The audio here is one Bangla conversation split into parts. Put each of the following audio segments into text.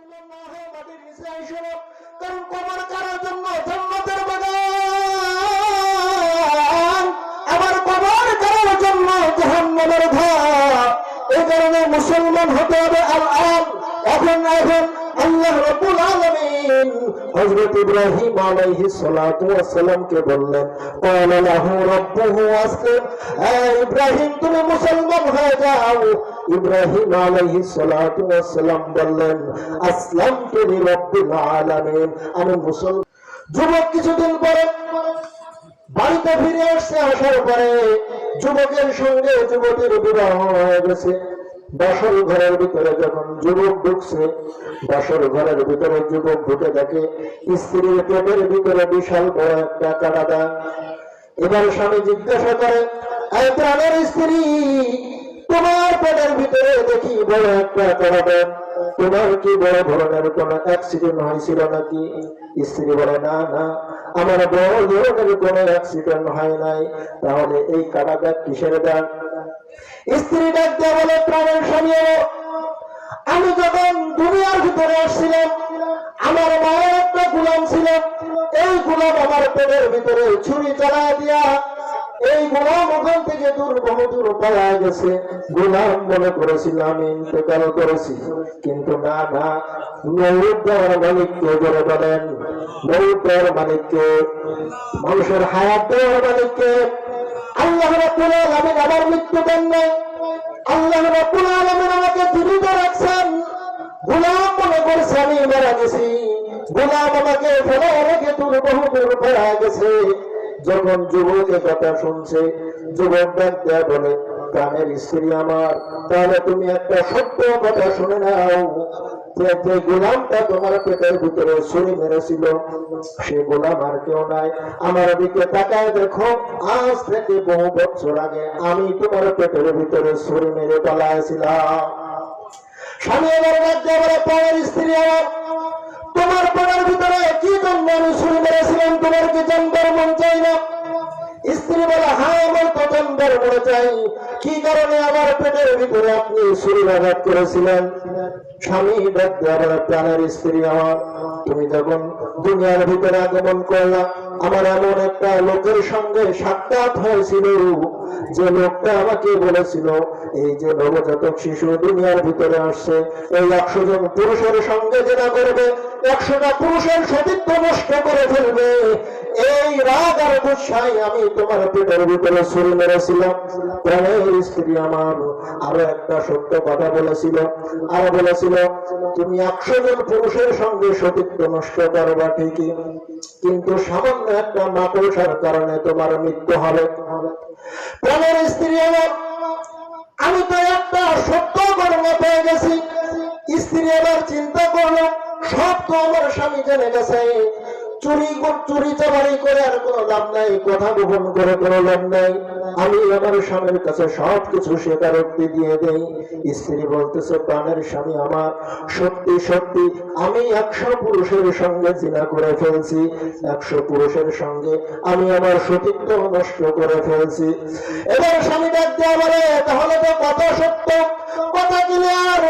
মুসলমান না হয়ে মাটির নিচে আইসো, কারণ কবর কারোর জন্য জান্নাতের বাগান, আবার কবর কারোর জন্য জাহান্নামের ঘর। এই কারণে মুসলমান হতে হবে আল-আন। এখন আল্লাহ রাব্বুল আলামিন হযরত ইব্রাহিম আলাইহিস সালাতু ওয়াস সালামকে বললেন, ক্বালা লাহু রাব্বুহু আসলিম, হে ইব্রাহিম তুমি মুসলমান হয়ে যাও। ইব্রাহিম আলাইহিস সালাতু ওয়াস সালাম বললেন, আসলামতু লিরাব্বিল আলামিন, আমি মুসলমান। যুবক কিছুদিন পরে বাড়িতে ফিরে আসছে। আসার পরে যুবকের সঙ্গে যুবতীর বিবাহ হয়ে গেছে। বাসর ঘরের ভিতরে যখন যুবক ঢুকছে, বাসর ঘরের ভিতরে যুবক ঢুকে দেখে স্ত্রীর পেটের ভিতরে বিশাল বড় একটা কাটা। এবার স্বামী জিজ্ঞাসা করে, এই প্রাণের স্ত্রী, তোমার পেটের ভিতরে দেখি বড় একটা কাটা, তোমার কি বড় ধরনের কোন অ্যাক্সিডেন্ট হয়েছিল নাকি? স্ত্রী বলে, না না, আমার বড় ধরনের কোন অ্যাক্সিডেন্ট হয় নাই। তাহলে এই কাটা দাগ কিসের দাগ? স্ত্রী ডাক দিয়ে বলে, প্রাণের স্বামী, আমি যখন দুনিয়ার ভিতরে আসছিলাম, আমার মায়ের একটা গোলাম ছিল। এই গোলাম আমার পেটের ভিতরে ছুরি চালায় দিয়া এই গোলাম ওখান থেকে বহু দূর পালায় গেছে। গোলাম মনে করেছিল আমি ইন্তেকাল করেছি, কিন্তু না না, মৌত দেওয়ার মালিককে বলে বলেন, মৌত দেওয়ার মালিককে, মানুষের হায়াত দেওয়ার মালিককে। আল্লাহ রাব্বুল আলামিন আমার মৃত্যু দেন নাই, আল্লাহ রাব্বুল আলামিন আমাকে জীবিত রাখছেন। গোলাম মনে করছে আমি মারা গেছি, গোলাম আমাকে ফেলে রেখে বহু দূর পালায় গেছে। যখন যুবক কথা শুনছে, যুবক ডাক দেয়া বলে, প্রাণের স্ত্রী আমার, তাহলে তুমি একটা সত্য কথা শুনে নাও, যে গোলামটা তোমার পেটের ভিতরে ছুরি মেরেছিল, সে গোলাম আর কেউ নাই। আমার দিকে তাকায় দেখো, আজ থেকে বহু বছর আগে আমি তোমার পেটের ভিতরে ছুরি মেরে পালাইছিলাম। স্বামী এবার ডাক দেয়া বলে, প্রাণের স্ত্রী আমার, তোমার পেটের ভিতরে কি জন্য আমি ছুরি মেরেছিলাম, তোমার কি জানবার মন চাই না? স্ত্রী বলে, হ্যাঁ আমার তো জানবার মনে চাই, কি কারণে আমার পেটের ভিতরে আপনি ছুরিঘাত করেছিলেন? স্বামী ডাক দেয়া বলে, প্রাণের স্ত্রী আমার, তুমি যখন দুনিয়ার ভিতরে আগমন করলা, আমার এমন একটা লোকের সঙ্গে সাক্ষাৎ হয়েছিল, যে লোকটা আমাকে বলেছিল এই যে নবজাতক শিশু দুনিয়ার ভিতরে আসছে, এই 100 জন পুরুষের সঙ্গে যেটা করবে, 100টা পুরুষের সতীত্ব নষ্ট করে ফেলবে, এই রাগ আর গুসাই আমি তোমার পেটের ভিতরে ছুরি মেরেছিলাম। প্রাণের স্ত্রী আমার আরো একটা সত্য কথা বলেছিল, আর বলেছিল তুমি 100 জন পুরুষের সঙ্গে সতীত্ব নষ্ট করবা ঠিকই, কিন্তু সামান্য একটা মাকড়সার কারণে তোমার মৃত্যু হবে। প্রাণের স্ত্রী আমার, আমি তো একটা সত্য ঘটনা পেয়ে গেছি। স্ত্রী এবার চিন্তা করলো, সব তো আমার স্বামী জেনে গেছে, চুরি চাবারি করে আর কোনো লাভ নাই, কথা গোপন করে কোনো লাভ নাই, আমি আমার স্বামীর কাছে সবকিছু স্বীকারোক্তি দিয়ে দেই। স্ত্রী বলতেছে, প্রাণের স্বামী আমার, সত্যি সত্যি আমি 100 পুরুষের সঙ্গে জিনা করে ফেলছি, 100 পুরুষের সঙ্গে আমি আমার সতীত্ব নষ্ট করে ফেলছি। এবার স্বামী ডাক দেয়া বলে, তাহলে তো কথা সত্য, কথা ক্লিয়ার,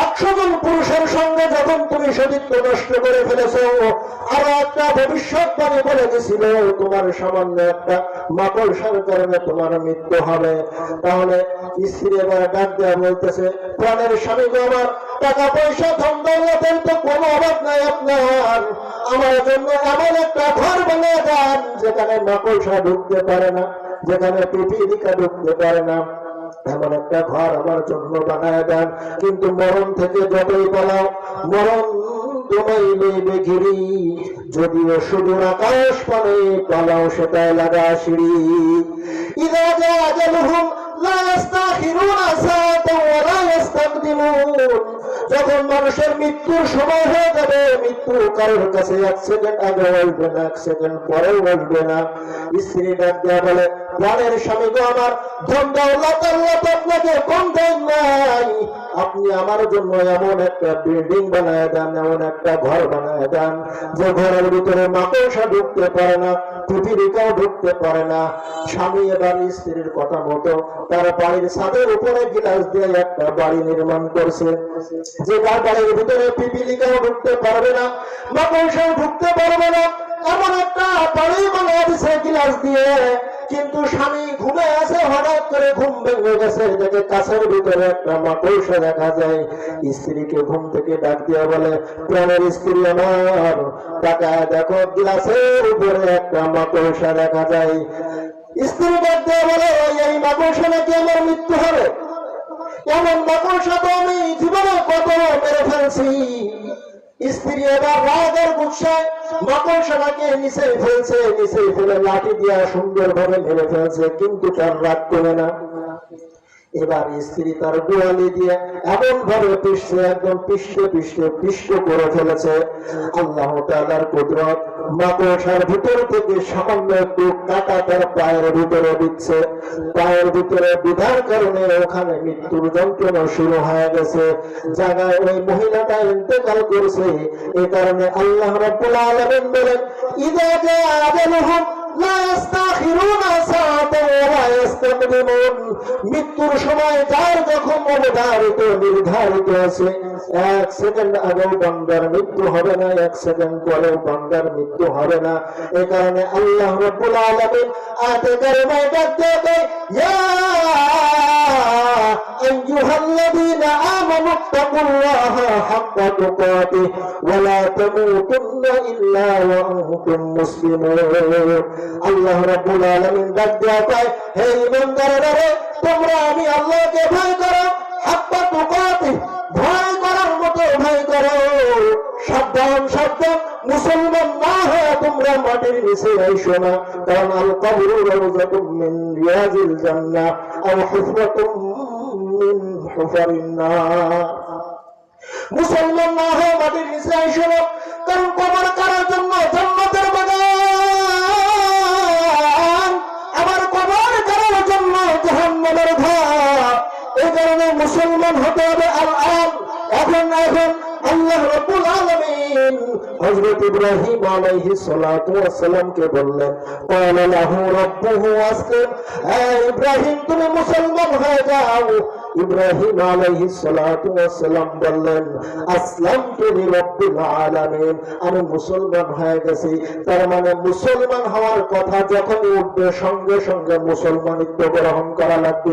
100 জন পুরুষের সঙ্গে যখন তুমি সতীত্ব নষ্ট করে ফেলেছো, আর একটা ভবিষ্যৎবাণী বলে দিয়েছিল তোমার সামান্য একটা মাকড়সার কারণে তোমার মৃত্যু হবে। তাহলে স্ত্রী এবার ডাক দেয়া বলতেছে, প্রাণের স্বামী গো আমার, টাকা পয়সা ধন দৌলতের তো কোনো অভাব নাই আপনার, আমার জন্য এমন একটা ঘর বানিয়ে দেন যেখানে মাকড়সা ঢুকতে পারে না, যেখানে পিপিলিকা ঢুকতে পারে না, এমন একটা ঘর আমার জন্য বানায় দেন। কিন্তু মরণ থেকে যতই পালাও, মরণ তোমায় নেবে ঘিরি, যদিও সুদূর আকাশ পানে পালাও সেটাই লাগা সিঁড়ি। ইযা জা আজালুহুম লা ইস্তাখিরুনা সাআতান ওয়া লা ইস্তাকদিমুন, যখন মানুষের মৃত্যুর সময় হয়ে যাবে, মৃত্যু কারোর কাছে 1 সেকেন্ড আগে আসবে না, 1 সেকেন্ড পরেও আসবে না। স্ত্রী ডাক দেয়া বলে, প্রাণের স্বামী গো আমার, ধন দৌলত আল্লাহ তো আপনাকে কম দেন নাই, আপনি আমার জন্য এমন একটা বিল্ডিং বানায় দেন, এমন একটা ঘর বানায় দেন যে ঘরের ভিতরে মাকড়সা ঢুকতে পারে না, পিপিলিকাও ঢুকতে পারে না। স্বামী এবার স্ত্রীর কথা মতো তার বাড়ির ছাদের উপরে গিলাস দিয়ে একটা বাড়ি নির্মাণ করছে, যে বাড়ির ভিতরে পিপিলিকাও ঢুকতে পারবে না, মাকড়সাও ঢুকতে পারবে না, এমন একটা বাড়ি বানিয়ে দিছে গিলাস দিয়ে। কিন্তু স্বামী ঘুমে আছে, হঠাৎ করে ঘুম ভেঙে গেছে, দেখে কাছের ভিতরে একটা মাকড়সা দেখা যায়। স্ত্রীকে ঘুম থেকে ডাক দিয়ে বলে, প্রাণের স্ত্রী আমার, তাকায় দেখো গিলাসের উপরে একটা মাকড়সা দেখা যায়। স্ত্রী ডাক দিয়ে বলে, এই মাকড়সা নাকি আমার মৃত্যু হবে? এমন মাকড়সা তো আমি জীবনে কত মেরে ফেলছি। স্ত্রী এবার রাগের গুচ্ছায় মাকড়সাটাকে নিচে ফেলছে, নিচে ফেলে লাঠি দিয়ে সুন্দরভাবে মেরে ফেলছে, কিন্তু তার রাগ কমে না। এবার স্ত্রী তার গোয়ালি দিয়ে এমন ভাবে পিষছে, একদম পিষ্ট করে ফেলেছে। আল্লাহ তাআলার কুদরত, মাকড়সার ভিতর থেকে সামান্য একটু কাটা তার পায়ের ভিতরে দিচ্ছে, পায়ের ভিতরে বিধার কারণে ওখানে মৃত্যুর যন্ত্রণা শুরু হয়ে গেছে, জায়গায় ওই মহিলাটা ইন্তেকাল করছে। এই কারণে আল্লাহ রাব্বুল আলামিন বলেন, ইযা জাআ আজালুহুম লা ইস্তাখিরুনা সাআতান ওয়া লা ইস্তাকদিমুন। মৃত্যুর সময় যার যখন অবধারিত নির্ধারিত আছে, এক সেকেন্ড আগেও বান্দার মৃত্যু হবে না, এক সেকেন্ড পরেও বান্দার মৃত্যু হবে না। এই কারণে আল্লাহ রাব্বুল আলামিন আয়াতে কারিমায় ডাকতে দেয়, ইয়া আইয়ুহাল্লাযীনা আমানু তাকুল্লাহা হাক্কা তুকাতিহি ওয়া লা তামুতুন্না ইল্লা ওয়া আনতুম মুসলিমুন। আল্লাহ রাব্বুল আলামিন ডাক দেয়া কয়, হে ঈমানদারেরা, তোমরা আমি আল্লাহকে ভয় করো, হাক্কা তুকাতিহি, ভয় করার মতো ভয় করো। সাবধান সাবধান, মুসলমান না হয়ে তোমরা মাটির নিচে আইসো না, কারণ আল কবরু রাউযাতুম মিন রিয়াজিল জান্নাহ আও হুফরাতুম মিন হুফারিন নার। মুসলমান না হয়ে মাটির নিচে আইসো না, কারণ কবর কারার জন্য জান্নাতের বাগান, আবার কবর কারার জন্য জাহান্নামের ধাপ। এই কারণে মুসলমান হতে হবে আল-আন। এখন আল্লাহ রাব্বুল আলামিন হযরত ইব্রাহিম আলাইহিস সালাতু ওয়াস সালামকে বললেন, ক্বালা লাহু রাব্বুহু আসলিম, হে ইব্রাহিম তুমি মুসলমান হয়ে যাও। ইব্রাহিম আলাইহিস সালাতু ওয়াস সালাম বললেন, আসলামতু লিরাব্বিল আলামিন, আমি মুসলমান হয়ে গেছি। তার মানে মুসলমান হওয়ার কথা যখন উঠবে, সঙ্গে সঙ্গে মুসলমানিত্ব গ্রহণ করা লাগবে।